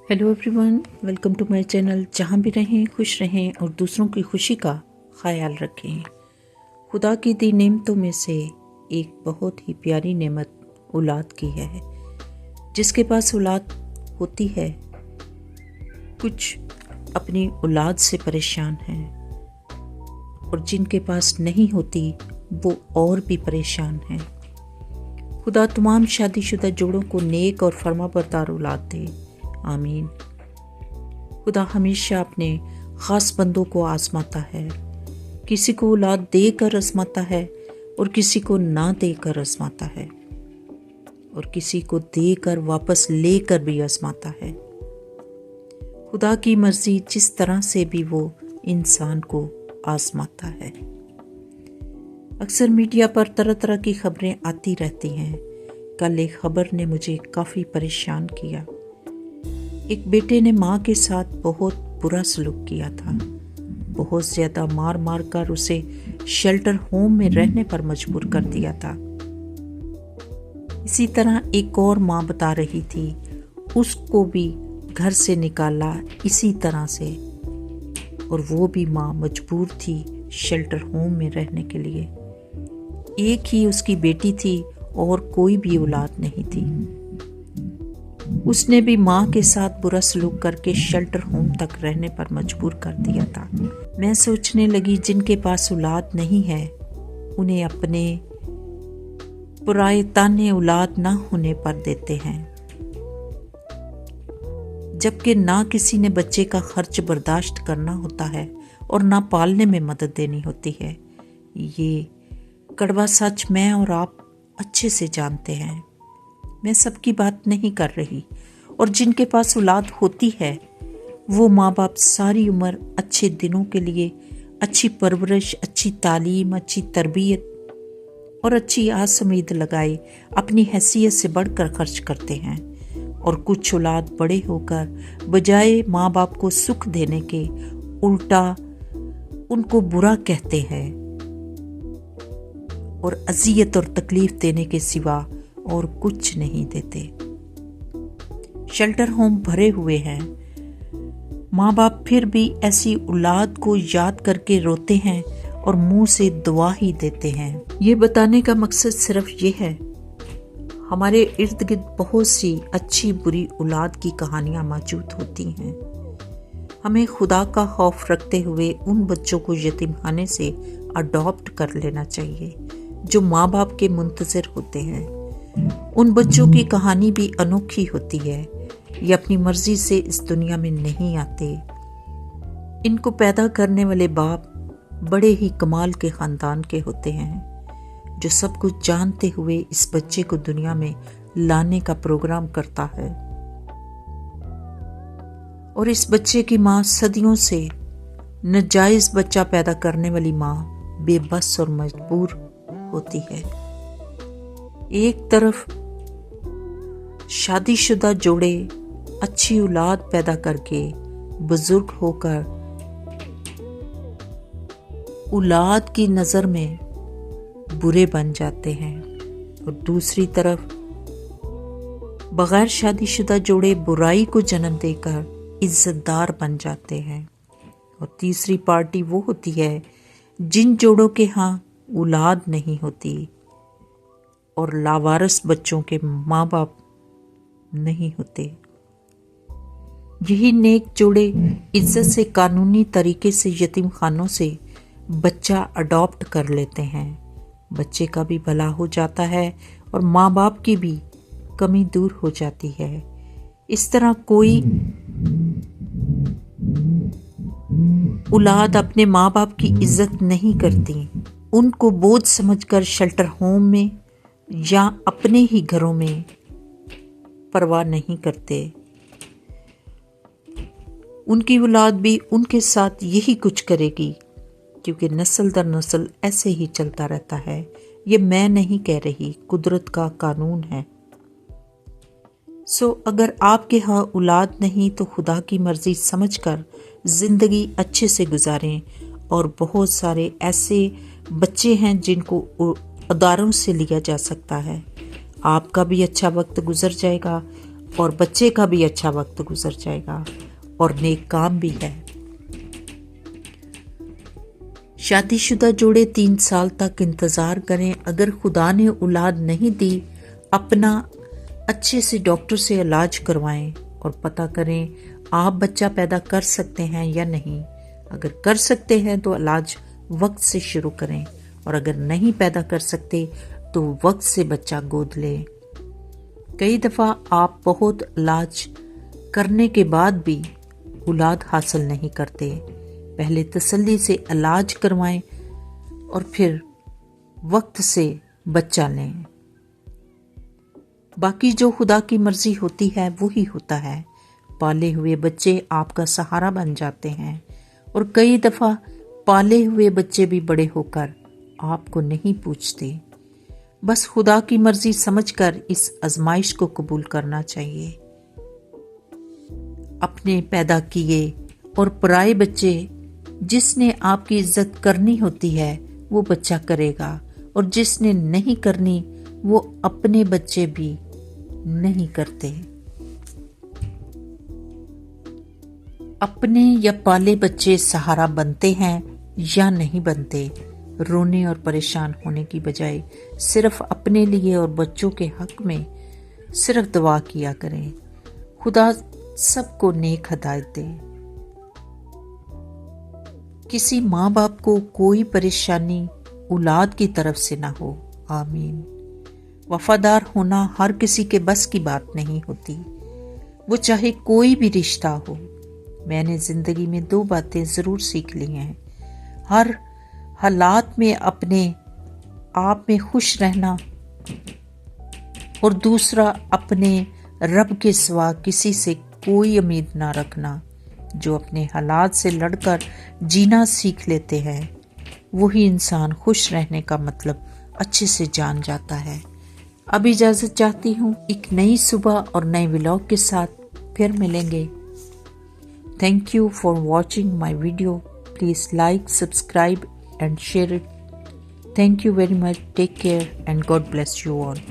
Hello everyone, welcome to my channel. जहाँ भी रहें खुश रहें और दूसरों की खुशी का ख्याल रखें। खुदा की दी नेमतों में से एक बहुत ही प्यारी नेमत औलाद की है। जिसके पास औलाद होती है, कुछ अपनी औलाद से परेशान हैं और जिनके पास नहीं होती वो और भी परेशान हैं। खुदा तमाम शादीशुदा जोड़ों को नेक और फर्माबरदार औलाद दे, आमीन। खुदा हमेशा अपने ख़ास बंदों को आजमाता है। किसी को औलाद देकर आजमाता है और किसी को ना देकर आजमाता है और किसी को देकर वापस लेकर भी आजमाता है। खुदा की मर्जी जिस तरह से भी वो इंसान को आजमाता है। अक्सर मीडिया पर तरह तरह की खबरें आती रहती हैं। कल एक खबर ने मुझे काफ़ी परेशान किया। एक बेटे ने माँ के साथ बहुत बुरा सलूक किया था। बहुत ज़्यादा मार मार कर उसे शेल्टर होम में रहने पर मजबूर कर दिया था। इसी तरह एक और माँ बता रही थी, उसको भी घर से निकाला इसी तरह से, और वो भी माँ मजबूर थी शेल्टर होम में रहने के लिए। एक ही उसकी बेटी थी और कोई भी औलाद नहीं थी। उसने भी माँ के साथ बुरा सलूक करके शेल्टर होम तक रहने पर मजबूर कर दिया था। मैं सोचने लगी, जिनके पास औलाद नहीं है उन्हें अपने पुराए ताने औलाद ना होने पर देते हैं, जबकि ना किसी ने बच्चे का खर्च बर्दाश्त करना होता है और ना पालने में मदद देनी होती है। ये कड़वा सच मैं और आप अच्छे से जानते हैं। मैं सबकी बात नहीं कर रही। और जिनके पास औलाद होती है वो माँ बाप सारी उम्र अच्छे दिनों के लिए अच्छी परवरिश, अच्छी तालीम, अच्छी तरबियत और अच्छी आस उम्मीद लगाए अपनी हैसियत से बढ़कर खर्च करते हैं। और कुछ औलाद बड़े होकर बजाय माँ बाप को सुख देने के उल्टा उनको बुरा कहते हैं और अजियत और तकलीफ देने के सिवा और कुछ नहीं देते। शेल्टर होम भरे हुए हैं। माँ बाप फिर भी ऐसी औलाद को याद करके रोते हैं और मुंह से दुआ ही देते हैं। ये बताने का मकसद सिर्फ ये है, हमारे इर्द गिर्द बहुत सी अच्छी बुरी औलाद की कहानियां मौजूद होती हैं। हमें खुदा का खौफ रखते हुए उन बच्चों को यतीमखाने से अडॉप्ट कर लेना चाहिए जो माँ बाप के मुंतज़िर होते हैं। उन बच्चों की कहानी भी अनोखी होती है। ये अपनी मर्जी से इस दुनिया में नहीं आते। इनको पैदा करने वाले बाप बड़े ही कमाल के खानदान के होते हैं, जो सब कुछ जानते हुए इस बच्चे को दुनिया में लाने का प्रोग्राम करता है। और इस बच्चे की माँ सदियों से नाजायज बच्चा पैदा करने वाली माँ बेबस और मजबूर होती है। एक तरफ शादीशुदा जोड़े अच्छी औलाद पैदा करके बुजुर्ग होकर औलाद की नज़र में बुरे बन जाते हैं, और दूसरी तरफ बगैर शादीशुदा जोड़े बुराई को जन्म देकर इज्जतदार बन जाते हैं। और तीसरी पार्टी वो होती है जिन जोड़ों के यहाँ औलाद नहीं होती और लावारिस बच्चों के माँ बाप नहीं होते। यही नेक जोड़े इज्जत से कानूनी तरीके से यतीम खानों से बच्चा अडॉप्ट कर लेते हैं। बच्चे का भी भला हो जाता है और माँ बाप की भी कमी दूर हो जाती है। इस तरह कोई औलाद अपने माँ बाप की इज्जत नहीं करती, उनको बोझ समझकर शेल्टर होम में या अपने ही घरों में परवाह नहीं करते। उनकी औलाद भी उनके साथ यही कुछ करेगी, क्योंकि नस्ल दर नस्ल ऐसे ही चलता रहता है। ये मैं नहीं कह रही, कुदरत का कानून है। अगर आपके यहाँ औलाद नहीं तो खुदा की मर्जी समझकर जिंदगी अच्छे से गुजारें। और बहुत सारे ऐसे बच्चे हैं जिनको अदारों से लिया जा सकता है। आपका भी अच्छा वक्त गुजर जाएगा और बच्चे का भी अच्छा वक्त गुजर जाएगा और नेक काम भी है। शादीशुदा जोड़े 3 साल तक इंतज़ार करें। अगर खुदा ने औलाद नहीं दी, अपना अच्छे से डॉक्टर से इलाज करवाएं और पता करें आप बच्चा पैदा कर सकते हैं या नहीं। अगर कर सकते हैं तो इलाज वक्त से शुरू करें और अगर नहीं पैदा कर सकते तो वक्त से बच्चा गोद लें। कई दफ़ा आप बहुत इलाज करने के बाद भी औलाद हासिल नहीं करते। पहले तसल्ली से इलाज करवाएं और फिर वक्त से बच्चा लें। बाकी जो खुदा की मर्जी होती है वही होता है। पाले हुए बच्चे आपका सहारा बन जाते हैं और कई दफ़ा पाले हुए बच्चे भी बड़े होकर आपको नहीं पूछते। बस खुदा की मर्जी समझकर इस आजमाइश को कबूल करना चाहिए। अपने पैदा किए और पराए बच्चे जिसने आपकी इज्जत करनी होती है वो बच्चा करेगा और जिसने नहीं करनी वो अपने बच्चे भी नहीं करते। अपने या पाले बच्चे सहारा बनते हैं या नहीं बनते। रोने और परेशान होने की बजाय सिर्फ अपने लिए और बच्चों के हक में सिर्फ दुआ किया करें। खुदा सबको नेक हिदायत दे। किसी माँ बाप को कोई परेशानी औलाद की तरफ से ना हो। आमीन। वफादार होना हर किसी के बस की बात नहीं होती, वो चाहे कोई भी रिश्ता हो। मैंने जिंदगी में 2 बातें जरूर सीख ली हैं। हर हालात में अपने आप में खुश रहना और दूसरा अपने रब के सिवा किसी से कोई उम्मीद ना रखना। जो अपने हालात से लड़कर जीना सीख लेते हैं वही इंसान खुश रहने का मतलब अच्छे से जान जाता है। अब इजाज़त चाहती हूँ। एक नई सुबह और नए व्लॉग के साथ फिर मिलेंगे। Thank you for watching my video. Please like, subscribe and share it. Thank you very much. Take care and God bless you all.